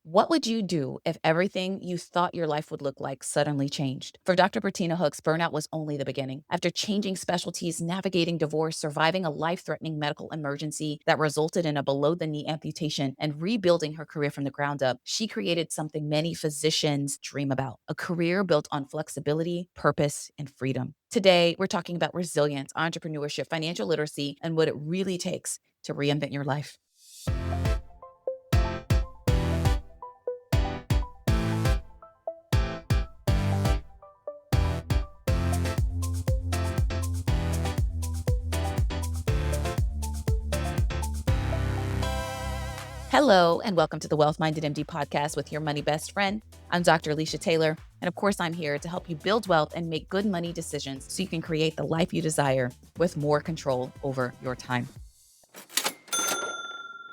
What would you do if everything you thought your life would look like suddenly changed? For Dr. Bertina Hooks, burnout was only the beginning. After changing specialties, navigating divorce, surviving a life threatening medical emergency that resulted in a below the knee amputation, and rebuilding her career from the ground up, she created something many physicians dream about: a career built on flexibility, purpose, and freedom. Today, we're talking about resilience, entrepreneurship, financial literacy, and what it really takes to reinvent your life. Hello, and welcome to the Wealth Minded MD podcast with your money best friend. I'm Dr. Lisha Taylor, and of course, I'm here to help you build wealth and make good money decisions so you can create the life you desire with more control over your time.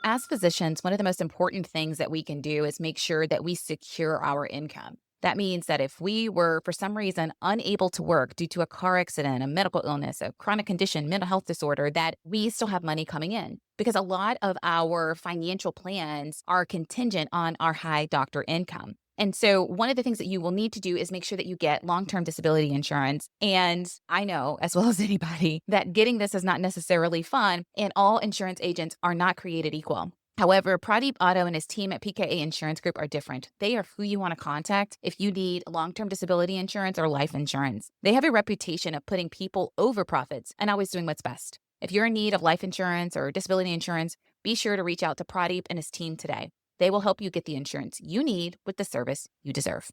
As physicians, one of the most important things that we can do is make sure that we secure our income. That means that if we were, for some reason, unable to work due to a car accident, a medical illness, a chronic condition, mental health disorder, that we still have money coming in. Because a lot of our financial plans are contingent on our high doctor income. And so one of the things that you will need to do is make sure that you get long-term disability insurance. And I know, as well as anybody, that getting this is not necessarily fun, and all insurance agents are not created equal. However, Pradeep Otto and his team at PKA Insurance Group are different. They are who you want to contact if you need long-term disability insurance or life insurance. They have a reputation of putting people over profits and always doing what's best. If you're in need of life insurance or disability insurance, be sure to reach out to Pradeep and his team today. They will help you get the insurance you need with the service you deserve.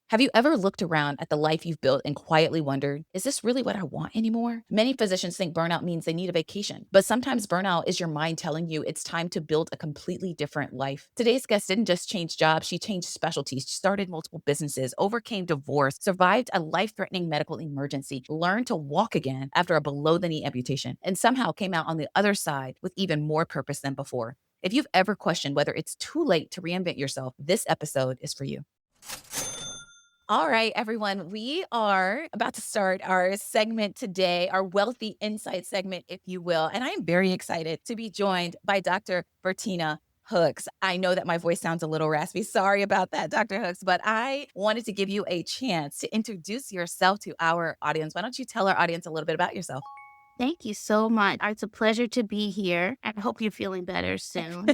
Have you ever looked around at the life you've built and quietly wondered, is this really what I want anymore? Many physicians think burnout means they need a vacation, but sometimes burnout is your mind telling you it's time to build a completely different life. Today's guest didn't just change jobs, she changed specialties, started multiple businesses, overcame divorce, survived a life-threatening medical emergency, learned to walk again after a below-the-knee amputation, and somehow came out on the other side with even more purpose than before. If you've ever questioned whether it's too late to reinvent yourself, this episode is for you. All right, everyone, we are about to start our segment today, our Wealthy Insight segment, if you will. And I am very excited to be joined by Dr. Bertina Hooks. I know that my voice sounds a little raspy. Sorry about that, Dr. Hooks, but I wanted to give you a chance to introduce yourself to our audience. Why don't you tell our audience a little bit about yourself? Thank you so much. It's a pleasure to be here. I hope you're feeling better soon.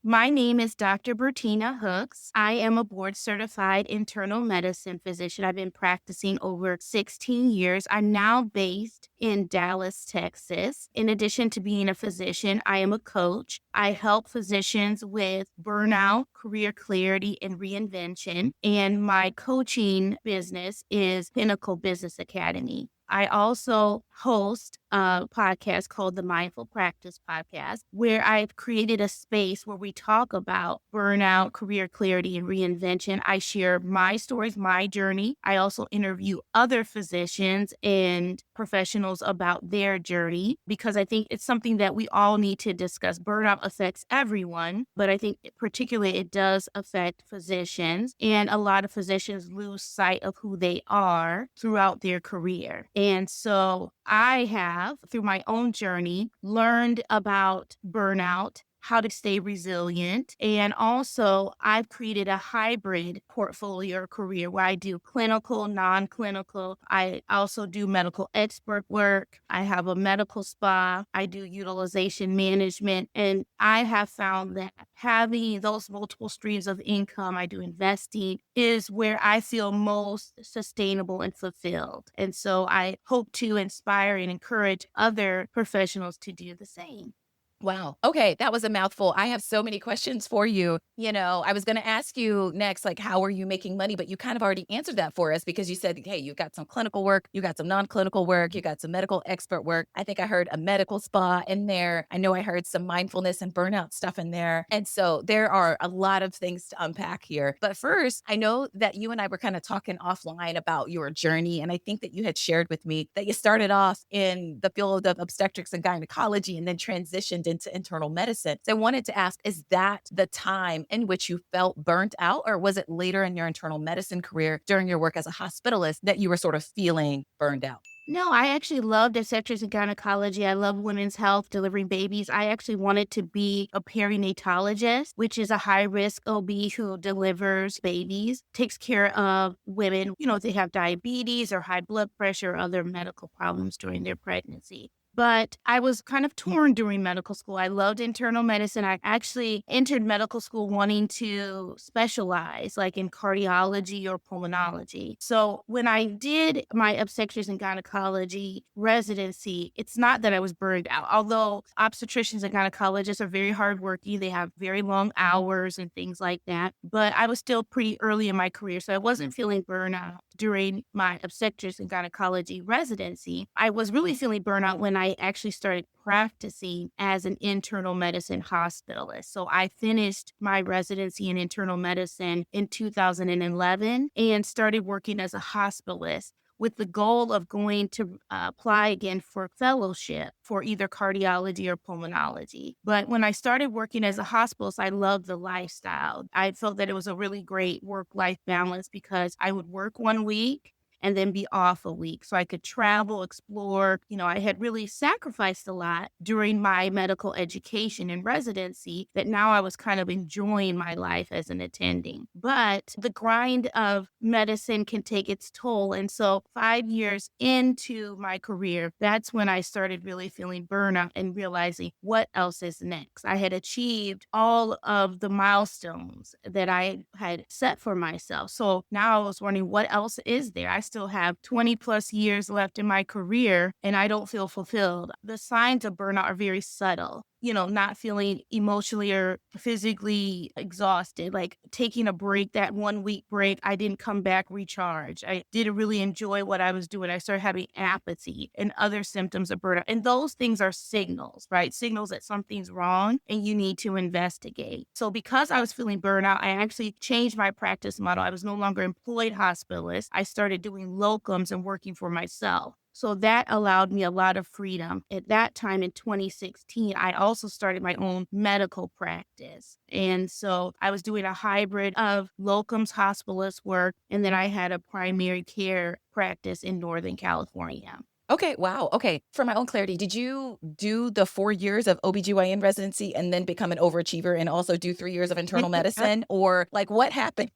My name is Dr. Bertina Hooks. I am a board certified internal medicine physician. I've been practicing over 16 years. I'm now based in Dallas, Texas. In addition to being a physician, I am a coach. I help physicians with burnout, career clarity, and reinvention. And my coaching business is Pinnacle Business Academy. I also host a podcast called the Mindful Practice Podcast, where I've created a space where we talk about burnout, career clarity, and reinvention. I share my stories, my journey. I also interview other physicians and professionals about their journey because I think it's something that we all need to discuss. Burnout affects everyone, but I think particularly it does affect physicians, and a lot of physicians lose sight of who they are throughout their career. And so I have, through my own journey, learned about burnout, how to stay resilient. And also, I've created a hybrid portfolio or career where I do clinical, non-clinical. I also do medical expert work. I have a medical spa. I do utilization management. And I have found that having those multiple streams of income, I do investing, is where I feel most sustainable and fulfilled. And so I hope to inspire and encourage other professionals to do the same. Wow. Okay, that was a mouthful. I have so many questions for you. I was going to ask you next, like, how are you making money? But you kind of already answered that for us because you said, hey, you got some clinical work, you got some non-clinical work, you got some medical expert work. I think I heard a medical spa in there. I know I heard some mindfulness and burnout stuff in there. And so there are a lot of things to unpack here. But first, I know that you and I were kind of talking offline about your journey. And I think that you had shared with me that you started off in the field of obstetrics and gynecology and then transitioned into internal medicine. So I wanted to ask, is that the time in which you felt burnt out, or was it later in your internal medicine career during your work as a hospitalist that you were sort of feeling burned out? No, I actually loved obstetrics and gynecology. I love women's health, delivering babies. I actually wanted to be a perinatologist, which is a high risk OB who delivers babies, takes care of women, if they have diabetes or high blood pressure or other medical problems during their pregnancy. But I was kind of torn during medical school. I loved internal medicine. I actually entered medical school wanting to specialize, like in cardiology or pulmonology. So when I did my obstetrics and gynecology residency, it's not that I was burned out, although obstetricians and gynecologists are very hardworking. They have very long hours and things like that. But I was still pretty early in my career, so I wasn't feeling burnout during my obstetrics and gynecology residency. I was really feeling burnout when I actually started practicing as an internal medicine hospitalist. So I finished my residency in internal medicine in 2011 and started working as a hospitalist with the goal of going to apply again for fellowship for either cardiology or pulmonology. But when I started working as a hospitalist, I loved the lifestyle. I felt that it was a really great work-life balance because I would work one week and then be off a week so I could travel, explore. I had really sacrificed a lot during my medical education and residency that now I was kind of enjoying my life as an attending. But the grind of medicine can take its toll. And so 5 years into my career, that's when I started really feeling burnout and realizing what else is next. I had achieved all of the milestones that I had set for myself. So now I was wondering what else is there? I still have 20 plus years left in my career and I don't feel fulfilled. The signs of burnout are very subtle. Not feeling emotionally or physically exhausted, like taking a break, that 1 week break, I didn't come back recharged. I didn't really enjoy what I was doing. I started having apathy and other symptoms of burnout. And those things are signals, right? Signals that something's wrong and you need to investigate. So because I was feeling burnout, I actually changed my practice model. I was no longer employed hospitalist. I started doing locums and working for myself. So that allowed me a lot of freedom. At that time in 2016, I also started my own medical practice. And so I was doing a hybrid of locums hospitalist work, and then I had a primary care practice in Northern California. Okay, wow. Okay, for my own clarity, did you do the 4 years of OBGYN residency and then become an overachiever and also do 3 years of internal medicine? Or like what happened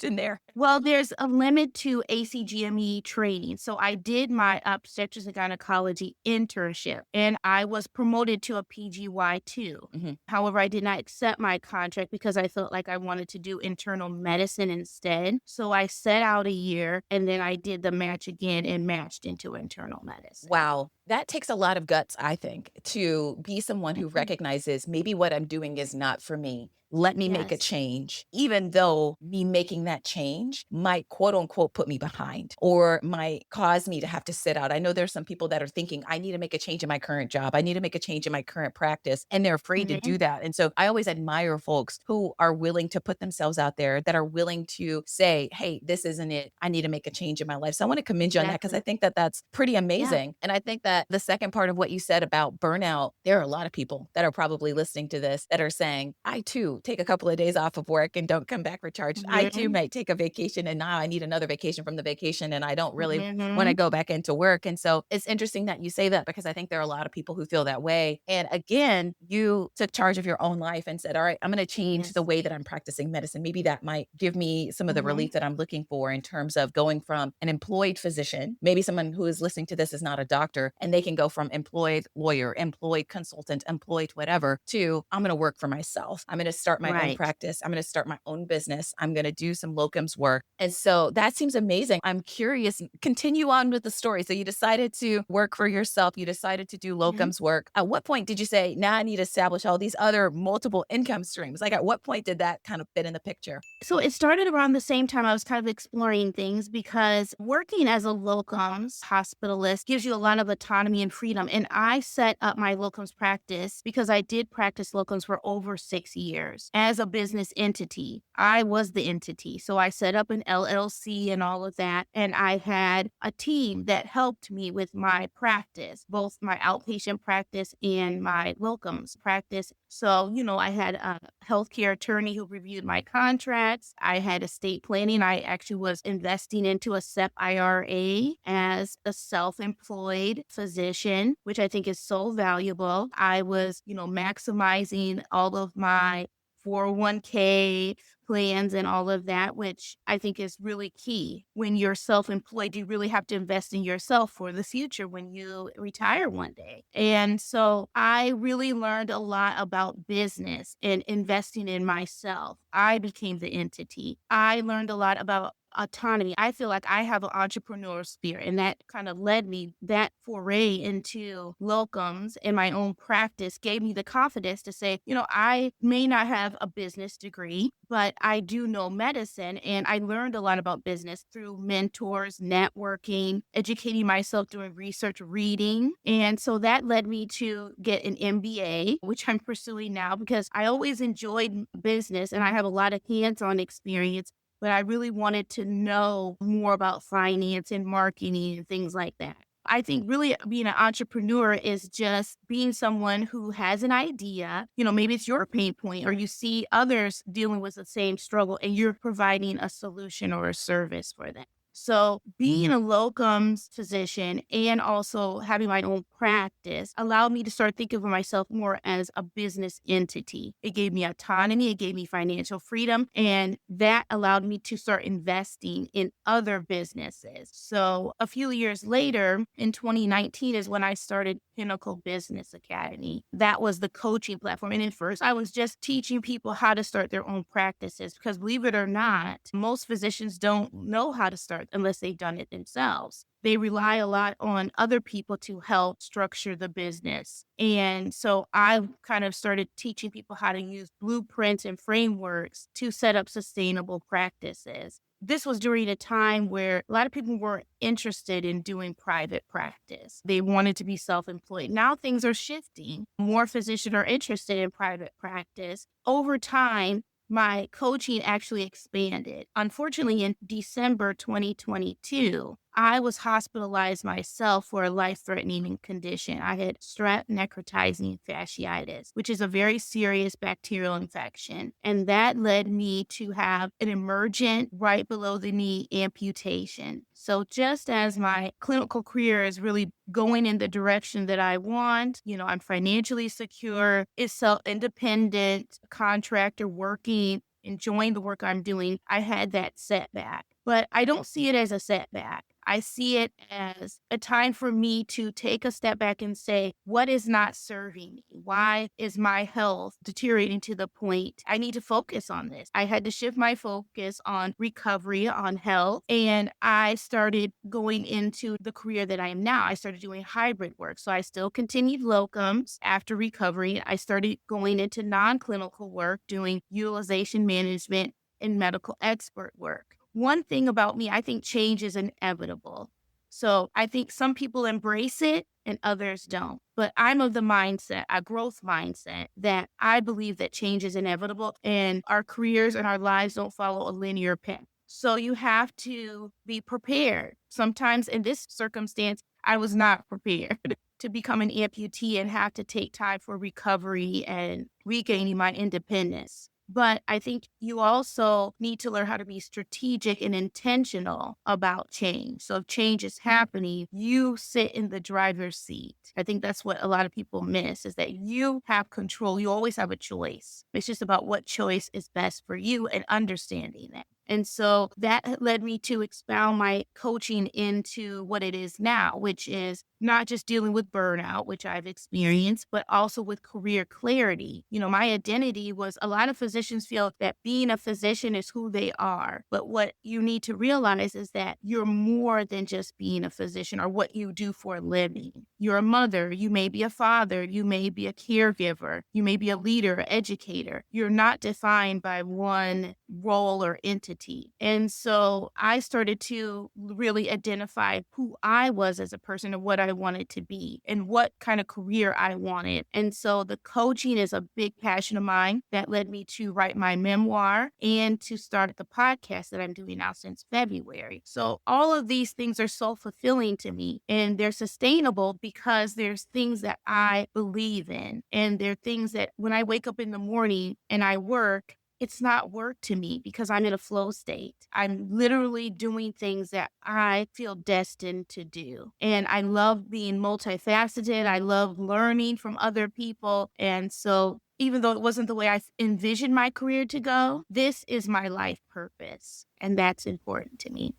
in there? Well, there's a limit to ACGME training. So I did my obstetrics and gynecology internship and I was promoted to a PGY2. Mhm. However, I did not accept my contract because I felt like I wanted to do internal medicine instead. So I set out a year and then I did the match again and matched into internal medicine. Wow. That takes a lot of guts, I think, to be someone who Mhm. recognizes maybe what I'm doing is not for me. Let me make a Yes. change, even though me making that change might quote unquote put me behind or might cause me to have to sit out. I know there's some people that are thinking, I need to make a change in my current job. I need to make a change in my current practice. And they're afraid to Mhm. do that. And so I always admire folks who are willing to put themselves out there, that are willing to say, hey, this isn't it. I need to make a change in my life. So I want to commend you on that because I Exactly. think that that's pretty Yeah. amazing. And I think that the second part of what you said about burnout, there are a lot of people that are probably listening to this that are saying, I too take a couple of days off of work and don't come back recharged. I too Mhm. might take a vacation and now I need another vacation from the vacation and I don't really want to Mhm. go back into work. And so it's interesting that you say that because I think there are a lot of people who feel that way. And again, you took charge of your own life and said, all right, I'm going to change the Yes. way that I'm practicing medicine. Maybe that might give me some of the Mhm. relief that I'm looking for in terms of going from an employed physician. Maybe someone who is listening to this is not a doctor and they can go from employed lawyer, employed consultant, employed whatever to I'm going to work for myself. I'm going to start my own Right. practice. I'm going to start my own business. I'm going to do some locums work. And so that seems amazing. I'm curious, continue on with the story. So you decided to work for yourself. You decided to do Mhm. locums work. At what point did you say, now I need to establish all these other multiple income streams? Like at what point did that kind of fit in the picture? So it started around the same time I was kind of exploring things because working as a locums hospitalist gives you a lot of autonomy and freedom. And I set up my locums practice because I did practice locums for over 6 years. years as a business entity. I was the entity. So I set up an LLC and all of that. And I had a team that helped me with my practice, both my outpatient practice and my locums practice. So, I had a healthcare attorney who reviewed my contracts. I had estate planning. I actually was investing into a SEP IRA as a self-employed physician, which I think is so valuable. I was, maximizing all of my 401k plans and all of that, which I think is really key. When you're self-employed, you really have to invest in yourself for the future when you retire one day. And so I really learned a lot about business and investing in myself. I became the entity. I learned a lot about autonomy. I feel like I have an entrepreneurial spirit, and that kind of led me, that foray into locums and my own practice gave me the confidence to say, I may not have a business degree, but I do know medicine. And I learned a lot about business through mentors, networking, educating myself, doing research, reading. And so that led me to get an MBA, which I'm pursuing now because I always enjoyed business and I have a lot of hands-on experience, but I really wanted to know more about finance and marketing and things like that. I think really being an entrepreneur is just being someone who has an idea, maybe it's your pain point or you see others dealing with the same struggle and you're providing a solution or a service for them. So being a locums physician and also having my own practice allowed me to start thinking of myself more as a business entity. It gave me autonomy, it gave me financial freedom, and that allowed me to start investing in other businesses. So a few years later, in 2019 is when I started Pinnacle Business Academy. That was the coaching platform. And at first I was just teaching people how to start their own practices because believe it or not, most physicians don't know how to start unless they've done it themselves. They rely a lot on other people to help structure the business. And so I kind of started teaching people how to use blueprints and frameworks to set up sustainable practices. This was during a time where a lot of people weren't interested in doing private practice. They wanted to be self-employed. Now things are shifting. More physicians are interested in private practice. Over time, my coaching actually expanded. Unfortunately, in December 2022, I was hospitalized myself for a life-threatening condition. I had strep necrotizing fasciitis, which is a very serious bacterial infection. And that led me to have an emergent right below the knee amputation. So just as my clinical career is really going in the direction that I want, I'm financially secure, is self-independent, contractor working, enjoying the work I'm doing, I had that setback. But I don't see it as a setback. I see it as a time for me to take a step back and say, what is not serving me? Why is my health deteriorating to the point I need to focus on this? I had to shift my focus on recovery, on health, and I started going into the career that I am now. I started doing hybrid work. So I still continued locums after recovery. I started going into non-clinical work, doing utilization management and medical expert work. One thing about me, I think change is inevitable. So I think some people embrace it and others don't. But I'm of the mindset, a growth mindset, that I believe that change is inevitable and our careers and our lives don't follow a linear path. So you have to be prepared. Sometimes in this circumstance, I was not prepared to become an amputee and have to take time for recovery and regaining my independence. But I think you also need to learn how to be strategic and intentional about change. So if change is happening, you sit in the driver's seat. I think that's what a lot of people miss, is that you have control. You always have a choice. It's just about what choice is best for you and understanding that. And so that led me to expound my coaching into what it is now, which is not just dealing with burnout, which I've experienced, but also with career clarity. My identity was, a lot of physicians feel that being a physician is who they are. But what you need to realize is that you're more than just being a physician or what you do for a living. You're a mother, you may be a father, you may be a caregiver, you may be a leader, educator. You're not defined by one role or entity. identity. And so I started to really identify who I was as a person and what I wanted to be and what kind of career I wanted. And so the coaching is a big passion of mine that led me to write my memoir and to start the podcast that I'm doing now since February. So all of these things are so fulfilling to me, and they're sustainable because there's things that I believe in. And they're things that when I wake up in the morning and I work, it's not work to me because I'm in a flow state. I'm literally doing things that I feel destined to do. And I love being multifaceted. I love learning from other people. And so even though it wasn't the way I envisioned my career to go, this is my life purpose. And that's important to me.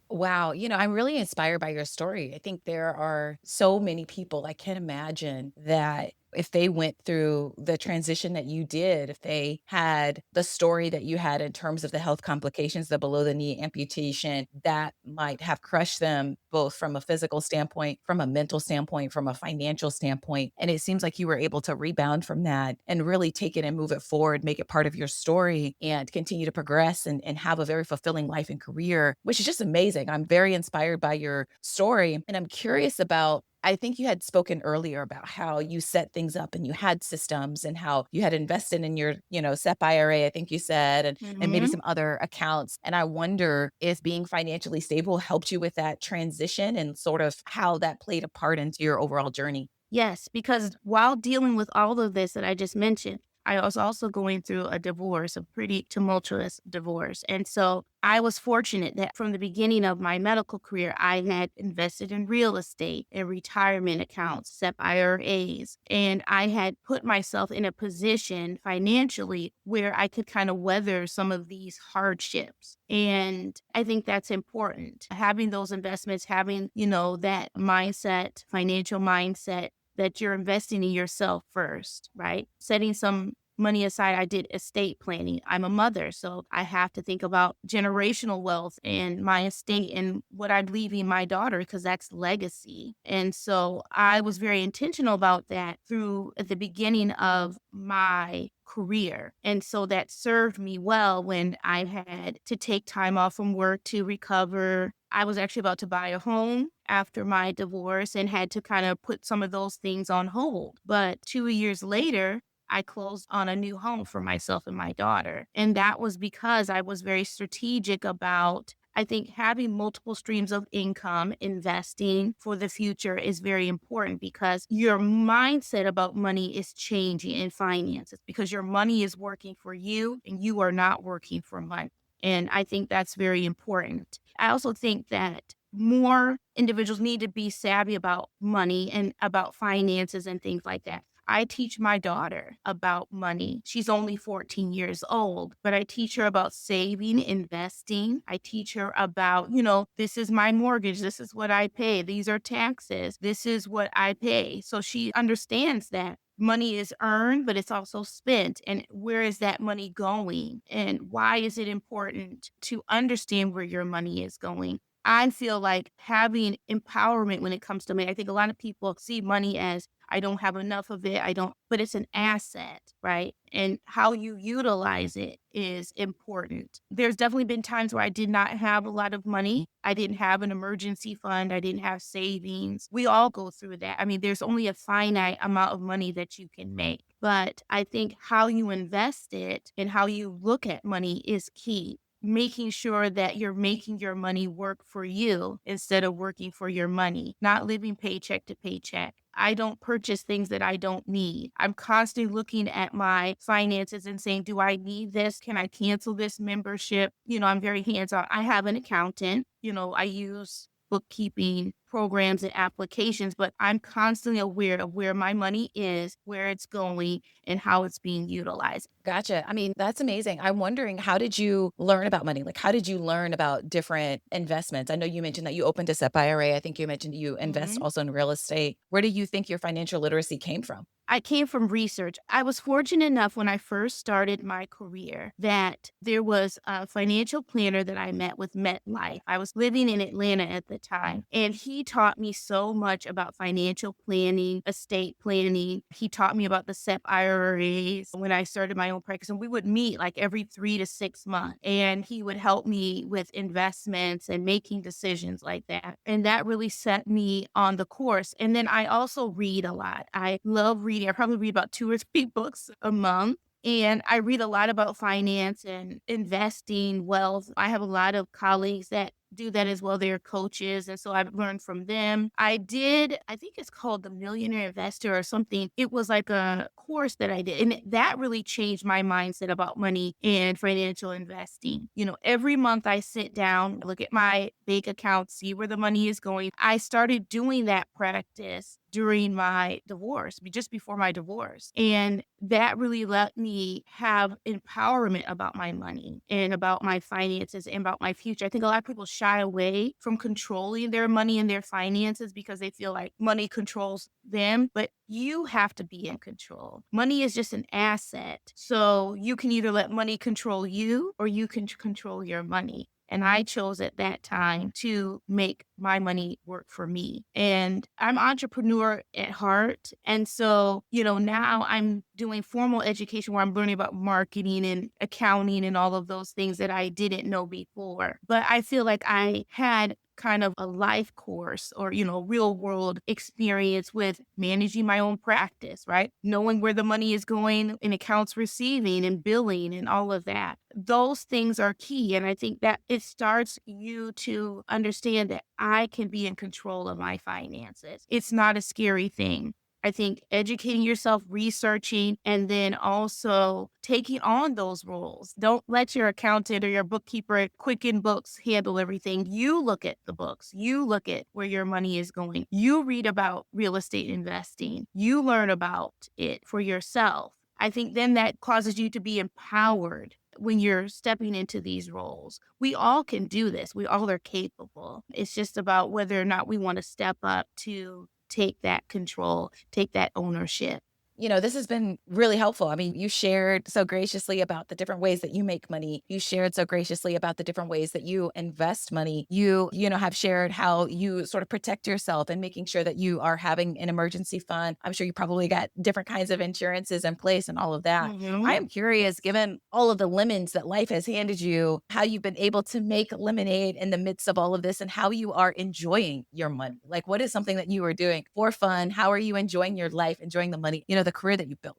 Wow. I'm really inspired by your story. I think there are so many people I can imagine that if they went through the transition that you did, if they had the story that you had in terms of the health complications, the below the knee amputation, that might have crushed them both from a physical standpoint, from a mental standpoint, from a financial standpoint. And it seems like you were able to rebound from that and really take it and move it forward, make it part of your story and continue to progress and have a very fulfilling life and career, which is just amazing. I'm very inspired by your story. And I'm curious about I think you had spoken earlier about how you set things up and you had systems and how you had invested in your, SEP IRA, I think you said, and maybe Mhm. some other accounts. And I wonder if being financially stable helped you with that transition and sort of how that played a part into your overall journey. Yes, because while dealing with all of this that I just mentioned, I was also going through a divorce, a pretty tumultuous divorce. And so I was fortunate that from the beginning of my medical career, I had invested in real estate and retirement accounts, SEP IRAs, and I had put myself in a position financially where I could kind of weather some of these hardships. And I think that's important. Having those investments, having, that mindset, financial mindset that you're investing in yourself first, right? Setting some money aside. I did estate planning. I'm a mother, so I have to think about generational wealth and my estate and what I'm leaving my daughter because that's legacy. And so I was very intentional about that through at the beginning of my career. And so that served me well when I had to take time off from work to recover. I was actually about to buy a home after my divorce and had to kind of put some of those things on hold. But 2 years later, I closed on a new home for myself and my daughter. And that was because I was very strategic about, I think, having multiple streams of income, investing for the future is very important because your mindset about money is changing in finances because your money is working for you and you are not working for money. And I think that's very important. I also think that more individuals need to be savvy about money and about finances and things like that. I teach my daughter about money. She's only 14 years old, but I teach her about saving, investing. I teach her about, this is my mortgage. This is what I pay. These are taxes. This is what I pay. So she understands that money is earned, but it's also spent. And where is that money going? And why is it important to understand where your money is going? I feel like having empowerment when it comes to money, I think a lot of people see money as I don't have enough of it. But it's an asset, right? And how you utilize it is important. There's definitely been times where I did not have a lot of money. I didn't have an emergency fund. I didn't have savings. We all go through that. I mean, there's only a finite amount of money that you can make. But I think how you invest it and how you look at money is key, making sure that you're making your money work for you instead of working for your money, not living paycheck to paycheck. I don't purchase things that I don't need. I'm constantly looking at my finances and saying, do I need this? Can I cancel this membership? I'm very hands-on. I have an accountant. I use bookkeeping programs and applications, but I'm constantly aware of where my money is, where it's going, and how it's being utilized. Gotcha. I mean, that's amazing. I'm wondering, how did you learn about money? Like, how did you learn about different investments? I know you mentioned that you opened a SEP IRA. I think you mentioned you invest Mhm. also in real estate. Where do you think your financial literacy came from? I came from research. I was fortunate enough when I first started my career that there was a financial planner that I met with MetLife. I was living in Atlanta at the time, and he he taught me so much about financial planning, estate planning. He taught me about the SEP IRAs when I started my own practice. And we would meet like every 3 to 6 months. And he would help me with investments and making decisions like that. And that really set me on the course. And then I also read a lot. I love reading. I probably read about 2 or 3 books a month. And I read a lot about finance and investing, wealth. I have a lot of colleagues that do that as well. They're coaches. And so I've learned from them. I think it's called the Millionaire Investor or something. It was like a course that I did. And that really changed my mindset about money and financial investing. Every month I sit down, look at my bank account, see where the money is going. I started doing that practice during my divorce, just before my divorce. And that really let me have empowerment about my money and about my finances and about my future. I think a lot of people shy away from controlling their money and their finances because they feel like money controls them, but you have to be in control. Money is just an asset. So you can either let money control you or you can control your money. And I chose at that time to make my money work for me. And I'm an entrepreneur at heart. And so, now I'm doing formal education where I'm learning about marketing and accounting and all of those things that I didn't know before. But I feel like I had kind of a life course or, real world experience with managing my own practice, right? Knowing where the money is going in accounts receiving and billing and all of that. Those things are key. And I think that it starts you to understand that I can be in control of my finances. It's not a scary thing. I think educating yourself, researching, and then also taking on those roles. Don't let your accountant or your bookkeeper at Quicken Books handle everything. You look at the books. You look at where your money is going. You read about real estate investing. You learn about it for yourself. I think then that causes you to be empowered when you're stepping into these roles. We all can do this. We all are capable. It's just about whether or not we want to step up to take that control, take that ownership. This has been really helpful. I mean, you shared so graciously about the different ways that you make money. You shared so graciously about the different ways that you invest money. You have shared how you sort of protect yourself and making sure that you are having an emergency fund. I'm sure you probably got different kinds of insurances in place and all of that. Mhm. I am curious, given all of the lemons that life has handed you, how you've been able to make lemonade in the midst of all of this and how you are enjoying your money. Like, what is something that you are doing for fun? How are you enjoying your life, enjoying the money, the career that you built?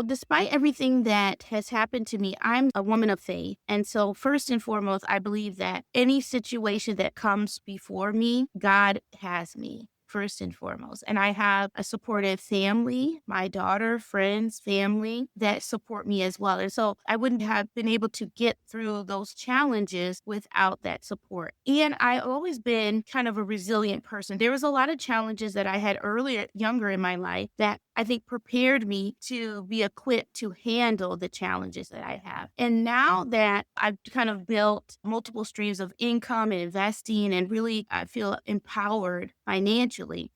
Despite everything that has happened to me, I'm a woman of faith. And so, first and foremost, I believe that any situation that comes before me, God has me. First and foremost. And I have a supportive family, my daughter, friends, family that support me as well. And so I wouldn't have been able to get through those challenges without that support. And I've always been kind of a resilient person. There was a lot of challenges that I had younger in my life that I think prepared me to be equipped to handle the challenges that I have. And now that I've kind of built multiple streams of income and investing and really I feel empowered financially,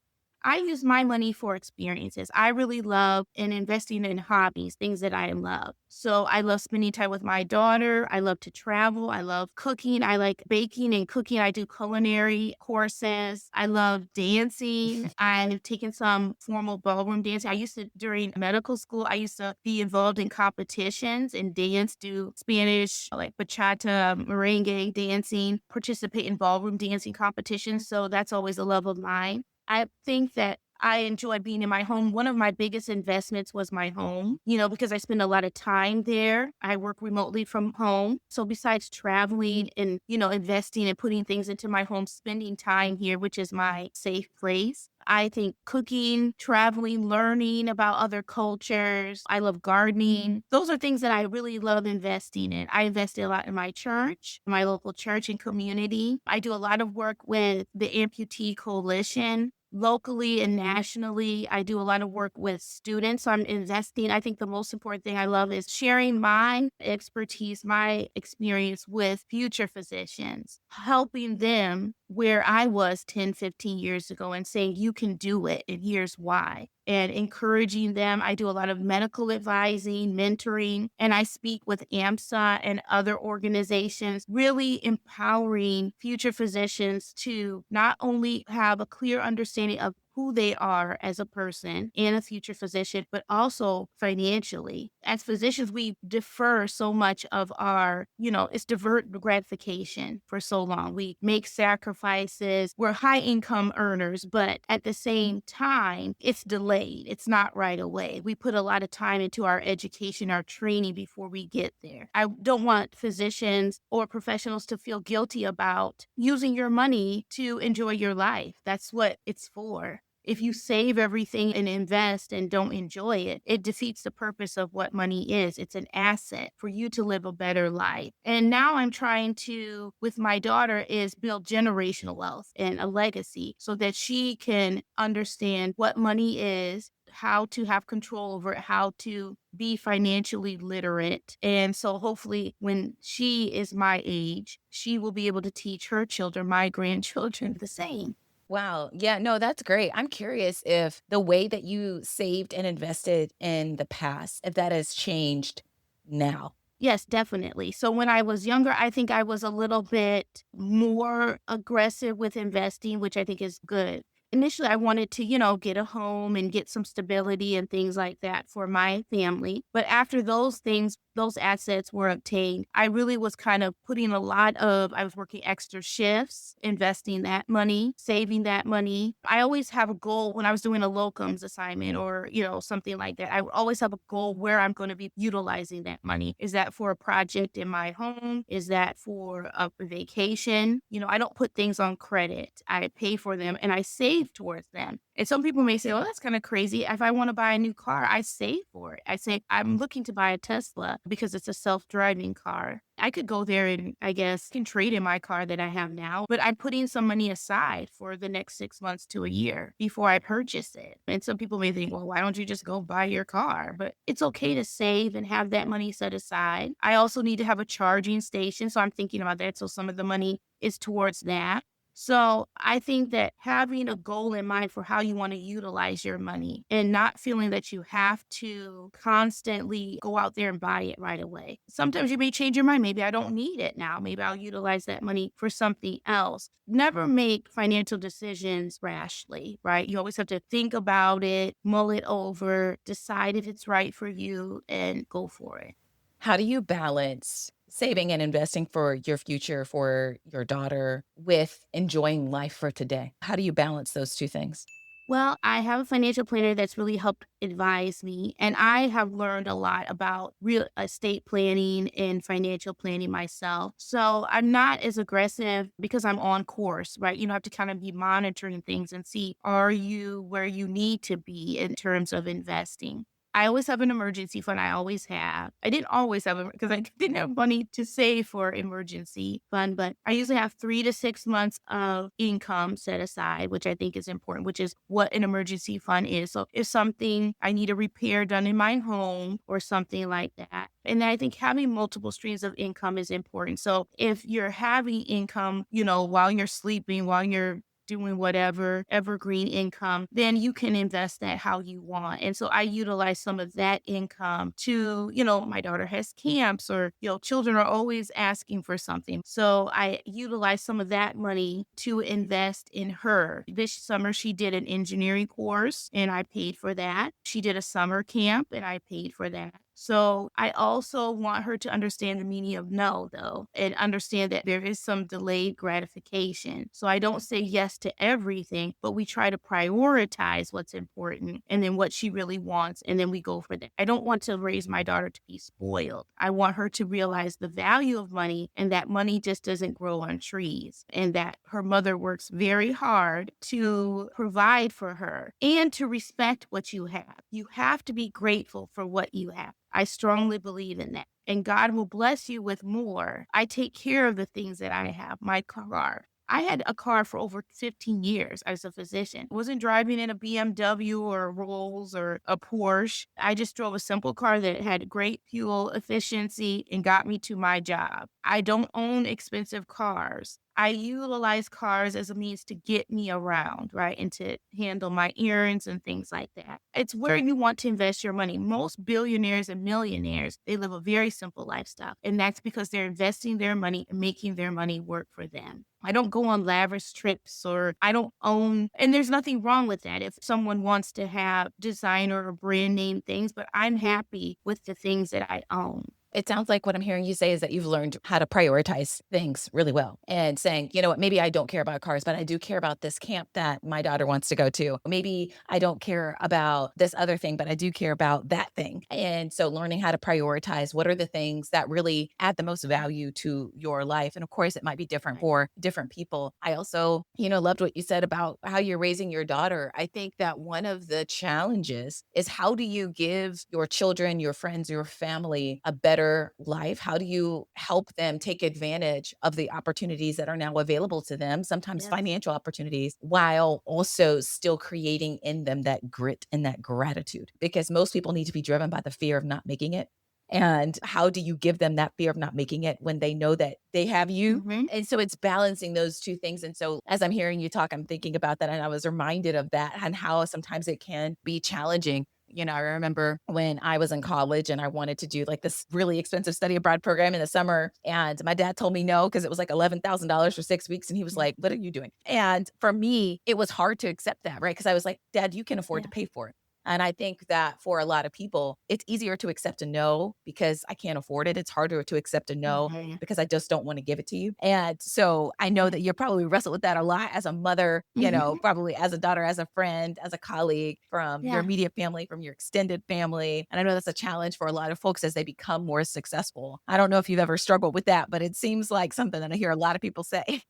I use my money for experiences. I really love and investing in hobbies, things that I love. So I love spending time with my daughter. I love to travel. I love cooking. I like baking and cooking. I do culinary courses. I love dancing. I've taken some formal ballroom dancing. During medical school, I used to be involved in competitions and dance, do Spanish, like bachata, merengue dancing, participate in ballroom dancing competitions. So that's always a love of mine. I think that I enjoy being in my home. One of my biggest investments was my home, because I spend a lot of time there. I work remotely from home. So besides traveling and, investing and putting things into my home, spending time here, which is my safe place. I think cooking, traveling, learning about other cultures. I love gardening. Those are things that I really love investing in. I invested a lot in my church, my local church and community. I do a lot of work with the Amputee Coalition. Locally and nationally, I do a lot of work with students. So I'm investing. I think the most important thing I love is sharing my expertise, my experience with future physicians, helping them where I was 10, 15 years ago and saying, you can do it, and here's why. And encouraging them. I do a lot of medical advising, mentoring, and I speak with AMSA and other organizations, really empowering future physicians to not only have a clear understanding of who they are as a person and a future physician, but also financially. As physicians, we defer so much of our, it's divert gratification for so long. We make sacrifices. We're high income earners, but at the same time, it's delayed. It's not right away. We put a lot of time into our education, our training before we get there. I don't want physicians or professionals to feel guilty about using your money to enjoy your life. That's what it's for. If you save everything and invest and don't enjoy it, it defeats the purpose of what money is. It's an asset for you to live a better life. And now I'm trying to, with my daughter, is build generational wealth and a legacy so that she can understand what money is, how to have control over it, how to be financially literate. And so hopefully when she is my age, she will be able to teach her children, my grandchildren, the same. Wow. Yeah, no, that's great. I'm curious if the way that you saved and invested in the past, if that has changed now. Yes, definitely. So when I was younger, I think I was a little bit more aggressive with investing, which I think is good. Initially, I wanted to, get a home and get some stability and things like that for my family. But after those things, those assets were obtained, I really was kind of I was working extra shifts, investing that money, saving that money. I always have a goal when I was doing a Locums assignment or, something like that. I would always have a goal where I'm going to be utilizing that money. Is that for a project in my home? Is that for a vacation? I don't put things on credit. I pay for them and I save towards them. And some people may say, oh, that's kind of crazy. If I want to buy a new car, I save for it. I say, I'm looking to buy a Tesla because it's a self-driving car. I could go there and I guess can trade in my car that I have now, but I'm putting some money aside for the next 6 months to a year before I purchase it. And some people may think, well, why don't you just go buy your car? But it's okay to save and have that money set aside. I also need to have a charging station. So I'm thinking about that. So some of the money is towards that. So I think that having a goal in mind for how you want to utilize your money and not feeling that you have to constantly go out there and buy it right away. Sometimes you may change your mind. Maybe I don't need it now. Maybe I'll utilize that money for something else. Never make financial decisions rashly, right? You always have to think about it, mull it over, decide if it's right for you, and go for it. How do you balance saving and investing for your future, for your daughter, with enjoying life for today? How do you balance those two things? Well, I have a financial planner that's really helped advise me, and I have learned a lot about real estate planning and financial planning myself. So I'm not as aggressive because I'm on course, right? I have to kind of be monitoring things and see, are you where you need to be in terms of investing? I always have an emergency fund. I always have. I didn't always have it because I didn't have money to save for emergency fund, but I usually have 3 to 6 months of income set aside, which I think is important, which is what an emergency fund is. So if something I need a repair done in my home or something like that. And I think having multiple streams of income is important. So if you're having income, while you're sleeping, while you're doing whatever evergreen income, then you can invest that how you want. And so I utilize some of that income to, my daughter has camps or, children are always asking for something. So I utilize some of that money to invest in her. This summer, she did an engineering course and I paid for that. She did a summer camp and I paid for that. So I also want her to understand the meaning of no, though, and understand that there is some delayed gratification. So I don't say yes to everything, but we try to prioritize what's important and then what she really wants. And then we go for that. I don't want to raise my daughter to be spoiled. I want her to realize the value of money and that money just doesn't grow on trees and that her mother works very hard to provide for her and to respect what you have. You have to be grateful for what you have. I strongly believe in that. And God will bless you with more. I take care of the things that I have, my car. I had a car for over 15 years as a physician. I wasn't driving in a BMW or a Rolls or a Porsche. I just drove a simple car that had great fuel efficiency and got me to my job. I don't own expensive cars. I utilize cars as a means to get me around, right? And to handle my errands and things like that. It's where you want to invest your money. Most billionaires and millionaires, they live a very simple lifestyle. And that's because they're investing their money and making their money work for them. I don't go on lavish trips or I don't own, and there's nothing wrong with that if someone wants to have designer or brand name things, but I'm happy with the things that I own. It sounds like what I'm hearing you say is that you've learned how to prioritize things really well and saying, you know what, maybe I don't care about cars, but I do care about this camp that my daughter wants to go to. Maybe I don't care about this other thing, but I do care about that thing. And so learning how to prioritize what are the things that really add the most value to your life. And of course, it might be different Right. for different people. I also, loved what you said about how you're raising your daughter. I think that one of the challenges is how do you give your children, your friends, your family a better life? How do you help them take advantage of the opportunities that are now available to them, sometimes Yes. financial opportunities, while also still creating in them that grit and that gratitude? Because most people need to be driven by the fear of not making it. And how do you give them that fear of not making it when they know that they have you? Hmm. And so it's balancing those two things. And so as I'm hearing you talk, I'm thinking about that. And I was reminded of that and how sometimes it can be challenging. I remember when I was in college and I wanted to do like this really expensive study abroad program in the summer. And my dad told me no, because it was like $11,000 for 6 weeks. And he was like, what are you doing? And for me, it was hard to accept that, right? Because I was like, Dad, you can afford Yeah. to pay for it. And I think that for a lot of people, it's easier to accept a no because I can't afford it. It's harder to accept a no Hmm. because I just don't want to give it to you. And so I know that you're probably wrestled with that a lot as a mother, Hmm. probably as a daughter, as a friend, as a colleague, from your Yeah. immediate family, from your extended family. And I know that's a challenge for a lot of folks as they become more successful. I don't know if you've ever struggled with that, but it seems like something that I hear a lot of people say.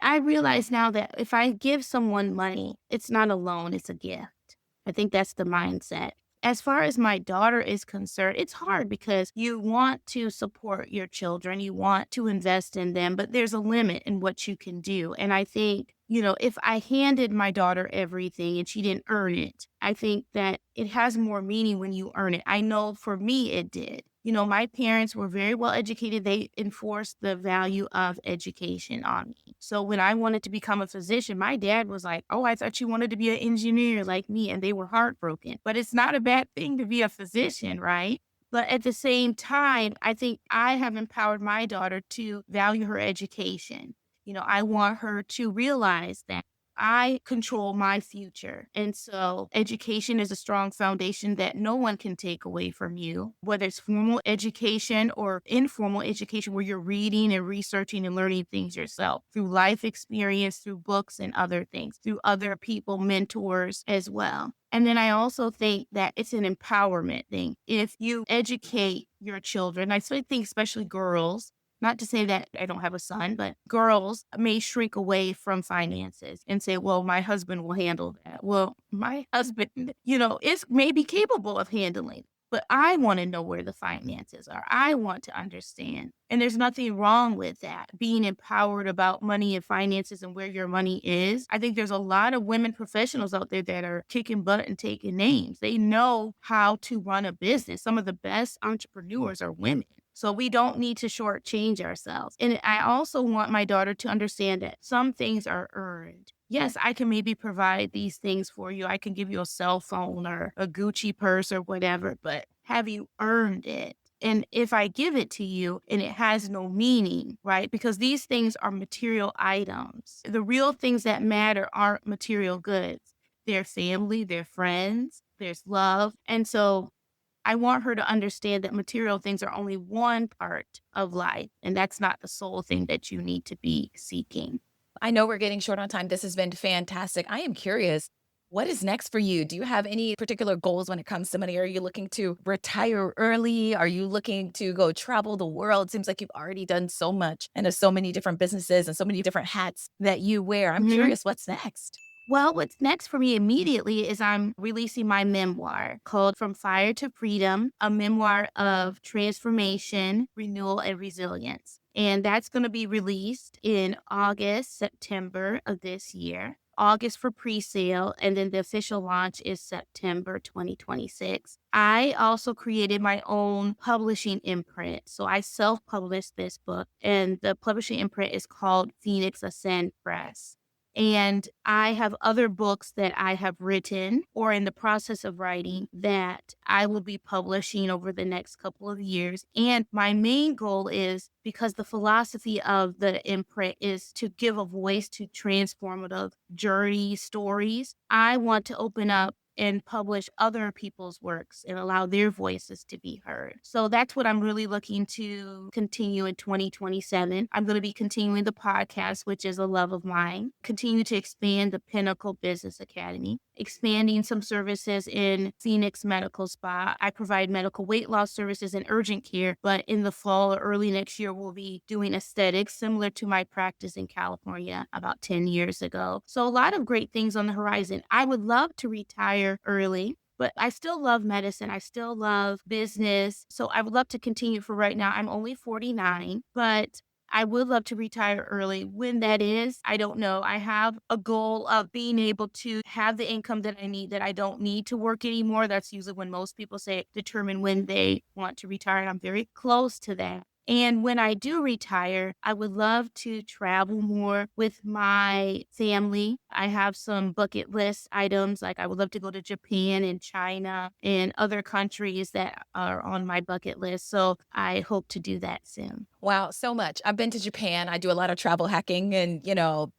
I realize now that if I give someone money, it's not a loan, it's a gift. I think that's the mindset. As far as my daughter is concerned, it's hard because you want to support your children, you want to invest in them, but there's a limit in what you can do. And I think, if I handed my daughter everything and she didn't earn it, I think that it has more meaning when you earn it. I know for me, it did. My parents were very well educated. They enforced the value of education on me. So when I wanted to become a physician, my dad was like, "Oh, I thought you wanted to be an engineer like me." And they were heartbroken. But it's not a bad thing to be a physician, right? But at the same time, I think I have empowered my daughter to value her education. I want her to realize that I control my future. And so education is a strong foundation that no one can take away from you, whether it's formal education or informal education where you're reading and researching and learning things yourself through life experience, through books and other things, through other people, mentors as well. And then I also think that it's an empowerment thing. If you educate your children, think especially girls, not to say that I don't have a son, but girls may shrink away from finances and say, well, my husband will handle that. Well, my husband, is maybe capable of handling, but I want to know where the finances are. I want to understand. And there's nothing wrong with that, being empowered about money and finances and where your money is. I think there's a lot of women professionals out there that are kicking butt and taking names. They know how to run a business. Some of the best entrepreneurs are women. So we don't need to shortchange ourselves. And I also want my daughter to understand that some things are earned. Yes, I can maybe provide these things for you. I can give you a cell phone or a Gucci purse or whatever, but have you earned it? And if I give it to you and it has no meaning, right? Because these things are material items. The real things that matter aren't material goods. They're family, they're friends, there's love. And so I want her to understand that material things are only one part of life, and that's not the sole thing that you need to be seeking. I know we're getting short on time. This has been fantastic. I am curious, what is next for you? Do you have any particular goals when it comes to money? Are you looking to retire early? Are you looking to go travel the world? Seems like you've already done so much and there's so many different businesses and so many different hats that you wear. I'm Mhm. curious, what's next? Well, what's next for me immediately is I'm releasing my memoir called From Fire to Freedom, a memoir of transformation, renewal, and resilience. And that's going to be released in August, September of this year. August for pre-sale, and then the official launch is September 2026. I also created my own publishing imprint. So I self-published this book, and the publishing imprint is called Phoenix Ascend Press. And I have other books that I have written or in the process of writing that I will be publishing over the next couple of years. And my main goal is, because the philosophy of the imprint is to give a voice to transformative journey stories, I want to open up and publish other people's works and allow their voices to be heard. So that's what I'm really looking to continue in 2027. I'm going to be continuing the podcast, which is a love of mine, continue to expand the Pinnacle Business Academy, expanding some services in Phoenix Medical Spa. I provide medical weight loss services and urgent care, but in the fall or early next year, we'll be doing aesthetics similar to my practice in California about 10 years ago. So a lot of great things on the horizon. I would love to retire early, but I still love medicine. I still love business. So I would love to continue. For right now, I'm only 49, but I would love to retire early. When that is, I don't know. I have a goal of being able to have the income that I need, that I don't need to work anymore. That's usually when most people say determine when they want to retire. And I'm very close to that. And when I do retire, I would love to travel more with my family. I have some bucket list items, like I would love to go to Japan and China and other countries that are on my bucket list. So I hope to do that soon. Wow, so much. I've been to Japan. I do a lot of travel hacking and,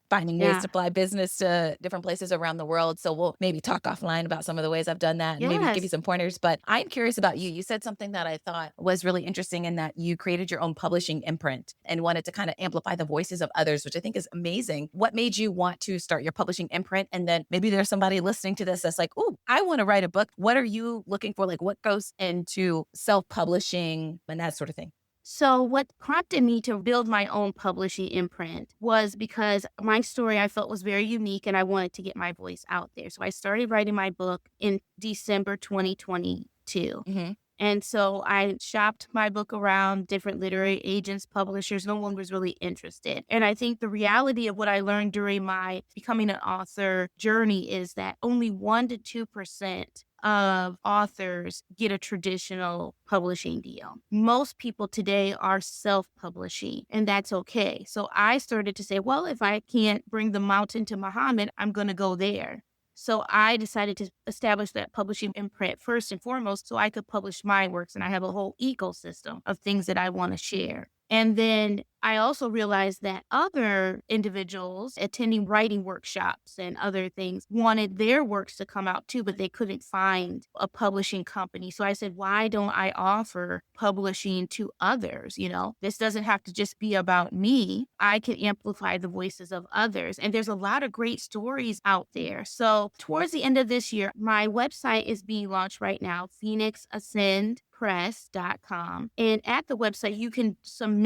finding ways Yeah. to fly business to different places around the world. So we'll maybe talk offline about some of the ways I've done that and maybe give you Yes. some pointers. But I'm curious about you. You said something that I thought was really interesting, in that you created your own publishing imprint and wanted to kind of amplify the voices of others, which I think is amazing. What made you want to start your publishing imprint? And then maybe there's somebody listening to this that's like, oh, I want to write a book. What are you looking for? Like, what goes into self-publishing and that sort of thing? So, what prompted me to build my own publishing imprint was because my story I felt was very unique and I wanted to get my voice out there. So, I started writing my book in December 2022. Hmm. And so I shopped my book around different literary agents, publishers. No one was really interested. And I think the reality of what I learned during my becoming an author journey is that only 1% to 2% of authors get a traditional publishing deal. Most people today are self-publishing, and that's okay. So I started to say, well, if I can't bring the mountain to Muhammad, I'm going to go there. So I decided to establish that publishing imprint first and foremost so I could publish my works, and I have a whole ecosystem of things that I want to share. And then I also realized that other individuals attending writing workshops and other things wanted their works to come out too, but they couldn't find a publishing company. So I said, why don't I offer publishing to others? This doesn't have to just be about me. I can amplify the voices of others. And there's a lot of great stories out there. So towards the end of this year, my website is being launched right now, phoenixascendpress.com. And at the website, you can submit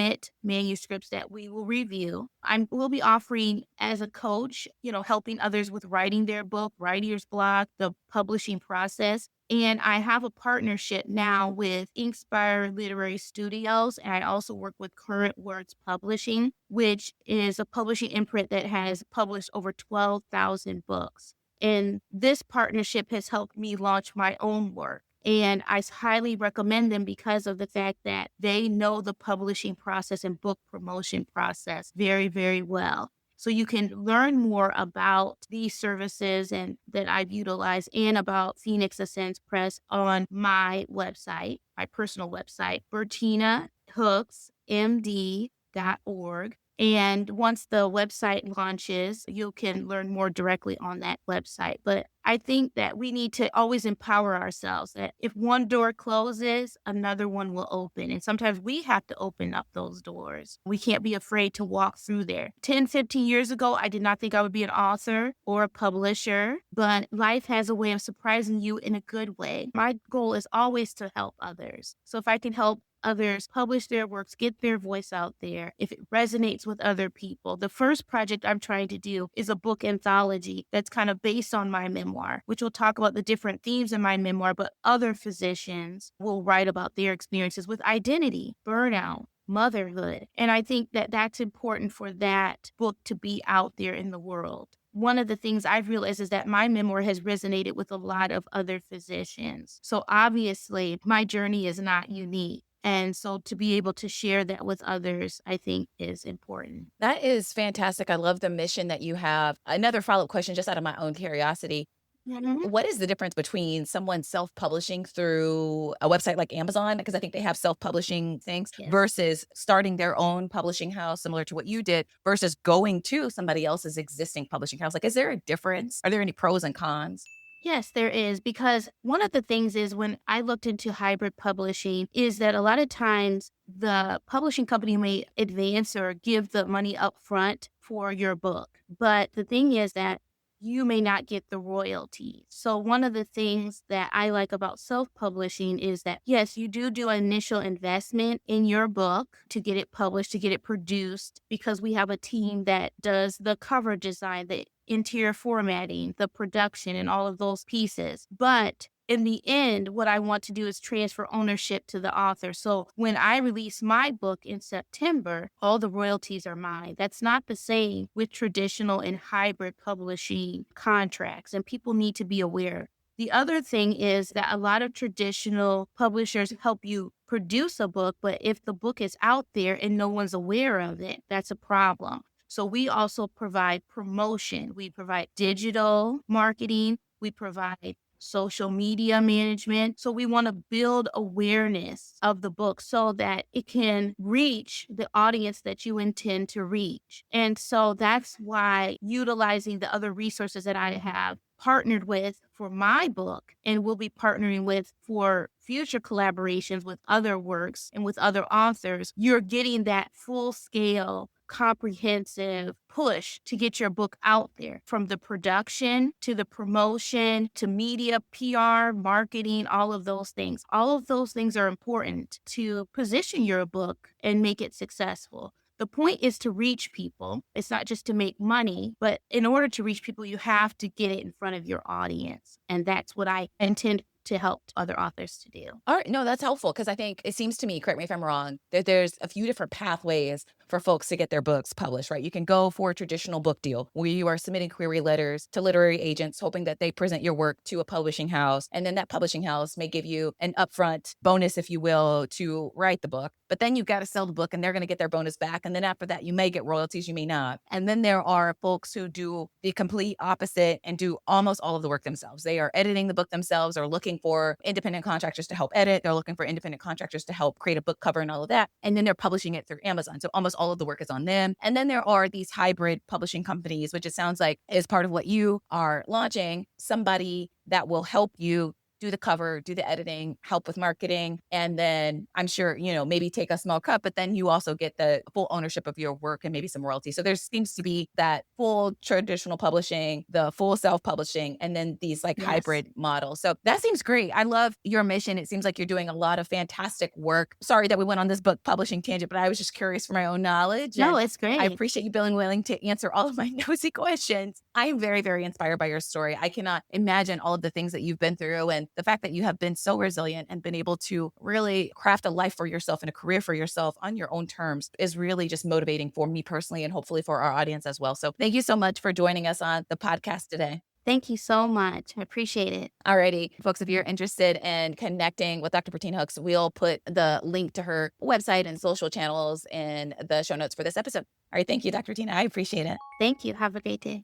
manuscripts that we will review. We'll be offering as a coach, helping others with writing their book, writer's block, the publishing process. And I have a partnership now with Inspire Literary Studios. And I also work with Current Words Publishing, which is a publishing imprint that has published over 12,000 books. And this partnership has helped me launch my own work. And I highly recommend them because of the fact that they know the publishing process and book promotion process very, very well. So you can learn more about these services and that I've utilized and about Phoenix Ascends Press on my website, my personal website, Bertina Hooks, MD.org. And once the website launches, you can learn more directly on that website. But I think that we need to always empower ourselves that if one door closes, another one will open. And sometimes we have to open up those doors. We can't be afraid to walk through there. 10, 15 years ago, I did not think I would be an author or a publisher, but life has a way of surprising you in a good way. My goal is always to help others. So if I can help others publish their works, get their voice out there, if it resonates with other people. The first project I'm trying to do is a book anthology that's kind of based on my memoir, which will talk about the different themes in my memoir, but other physicians will write about their experiences with identity, burnout, motherhood. And I think that that's important for that book to be out there in the world. one of the things I've realized is that my memoir has resonated with a lot of other physicians. So obviously, my journey is not unique. And so to be able to share that with others, I think is important. That is fantastic. I love the mission that you have. Another follow-up question, just out of my own curiosity. Mhm. What is the difference between someone self-publishing through a website like Amazon? Because I think they have self-publishing things Yes. versus starting their own publishing house, similar to what you did, versus going to somebody else's existing publishing house. Like, is there a difference? Are there any pros and cons? Yes, there is. Because one of the things is when I looked into hybrid publishing, is that a lot of times the publishing company may advance or give the money up front for your book. But the thing is that you may not get the royalties. So, one of the things that I like about self publishing is that, yes, you do an initial investment in your book to get it published, to get it produced, because we have a team that does the cover design, the interior formatting, the production, and all of those pieces. But in the end, what I want to do is transfer ownership to the author. So when I release my book in September, all the royalties are mine. That's not the same with traditional and hybrid publishing contracts, and people need to be aware. The other thing is that a lot of traditional publishers help you produce a book, but if the book is out there and no one's aware of it, that's a problem. So we also provide promotion. We provide digital marketing. We provide social media management. So we want to build awareness of the book so that it can reach the audience that you intend to reach. And so that's why utilizing the other resources that I have partnered with for my book and will be partnering with for future collaborations with other works and with other authors, you're getting that full scale comprehensive push to get your book out there, from the production to the promotion to media, PR, marketing, all of those things. All of those things are important to position your book and make it successful. The point is to reach people. It's not just to make money, but in order to reach people, you have to get it in front of your audience. And that's what I intend to help other authors to do. All right. No, that's helpful because I think it seems to me, correct me if I'm wrong, that there's a few different pathways for folks to get their books published, right? You can go for a traditional book deal where you are submitting query letters to literary agents, hoping that they present your work to a publishing house. And then that publishing house may give you an upfront bonus, if you will, to write the book. But then you've got to sell the book and they're going to get their bonus back. And then after that, you may get royalties, you may not. And then there are folks who do the complete opposite and do almost all of the work themselves. They are editing the book themselves or looking for independent contractors to help edit. They're looking for independent contractors to help create a book cover and all of that. And then they're publishing it through Amazon. So almost all of the work is on them. And then there are these hybrid publishing companies, which it sounds like is part of what you are launching, somebody that will help you do the cover, do the editing, help with marketing. And then I'm sure, maybe take a small cut, but then you also get the full ownership of your work and maybe some royalty. So there seems to be that full traditional publishing, the full self-publishing, and then these like Yes. hybrid models. So that seems great. I love your mission. It seems like you're doing a lot of fantastic work. Sorry that we went on this book publishing tangent, but I was just curious for my own knowledge. No, And it's I great. appreciate you being willing to answer all of my nosy questions. I am very, very inspired by your story. I cannot imagine all of the things that you've been through and the fact that you have been so resilient and been able to really craft a life for yourself and a career for yourself on your own terms is really just motivating for me personally and hopefully for our audience as well. So thank you so much for joining us on the podcast today. Thank you so much. I appreciate it. Alrighty, folks, if you're interested in connecting with Dr. Bertina Hooks, we'll put the link to her website and social channels in the show notes for this episode. All right, thank you, Dr. Bertina. I appreciate it. Thank you. Have a great day.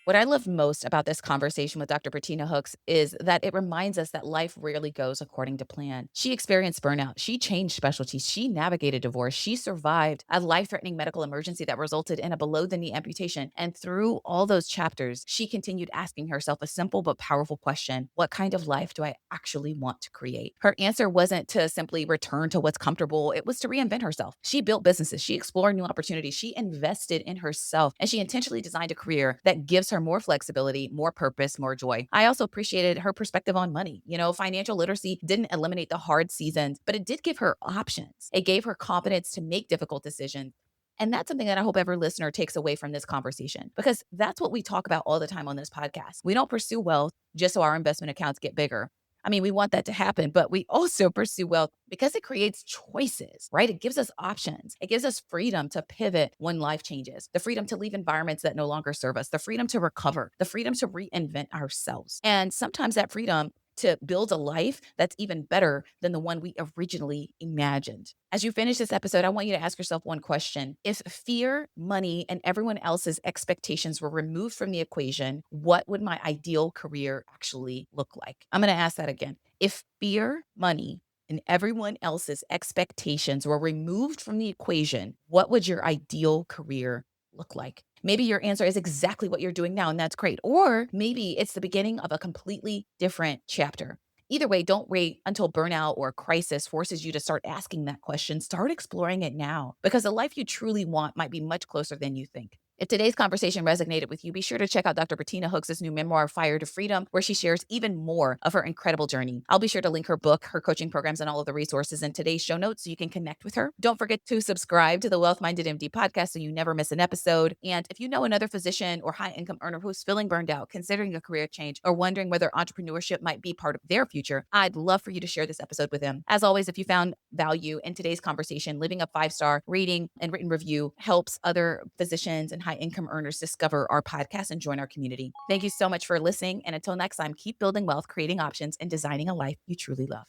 What I love most about this conversation with Dr. Bertina Hooks is that it reminds us that life rarely goes according to plan. She experienced burnout. She changed specialties. She navigated divorce. She survived a life-threatening medical emergency that resulted in a below-the-knee amputation. And through all those chapters, she continued asking herself a simple but powerful question: what kind of life do I actually want to create? Her answer wasn't to simply return to what's comfortable. It was to reinvent herself. She built businesses. She explored new opportunities. She invested in herself, and she intentionally designed a career that gives her more flexibility, more purpose, more joy. I also appreciated her perspective on money. Financial literacy didn't eliminate the hard seasons, but it did give her options. It gave her confidence to make difficult decisions. And that's something that I hope every listener takes away from this conversation, because that's what we talk about all the time on this podcast. We don't pursue wealth just so our investment accounts get bigger. I mean, we want that to happen, but we also pursue wealth because it creates choices, right? It gives us options. It gives us freedom to pivot when life changes, the freedom to leave environments that no longer serve us, the freedom to recover, the freedom to reinvent ourselves. And sometimes that freedom to build a life that's even better than the one we originally imagined. As you finish this episode, I want you to ask yourself one question. If fear, money, and everyone else's expectations were removed from the equation, what would my ideal career actually look like? I'm going to ask that again. If fear, money, and everyone else's expectations were removed from the equation, what would your ideal career look like? Maybe your answer is exactly what you're doing now, and that's great. Or maybe it's the beginning of a completely different chapter. Either way, don't wait until burnout or crisis forces you to start asking that question. Start exploring it now because the life you truly want might be much closer than you think. If today's conversation resonated with you, be sure to check out Dr. Bertina Hooks' new memoir, Fire to Freedom, where she shares even more of her incredible journey. I'll be sure to link her book, her coaching programs, and all of the resources in today's show notes so you can connect with her. Don't forget to subscribe to the Wealth Minded MD podcast so you never miss an episode. And if you know another physician or high income earner who's feeling burned out, considering a career change, or wondering whether entrepreneurship might be part of their future, I'd love for you to share this episode with them. As always, if you found value in today's conversation, leaving a 5-star rating and written review helps other physicians and high income earners discover our podcast and join our community. Thank you so much for listening. And until next time, keep building wealth, creating options, and designing a life you truly love.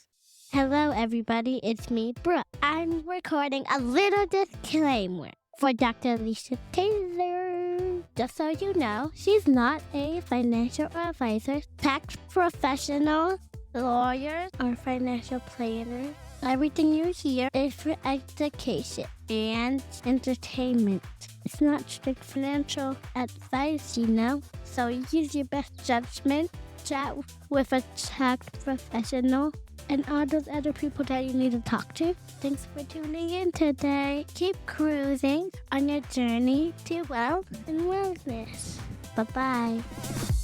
Hello, everybody. It's me, Brooke. I'm recording a little disclaimer for Dr. Lisha Taylor. Just so you know, she's not a financial advisor, tax professional, lawyer, or financial planner. Everything you hear is for education and entertainment. It's not strict financial advice, you know. So use your best judgment, chat with a tax professional, and all those other people that you need to talk to. Thanks for tuning in today. Keep cruising on your journey to wealth and wellness. Bye-bye.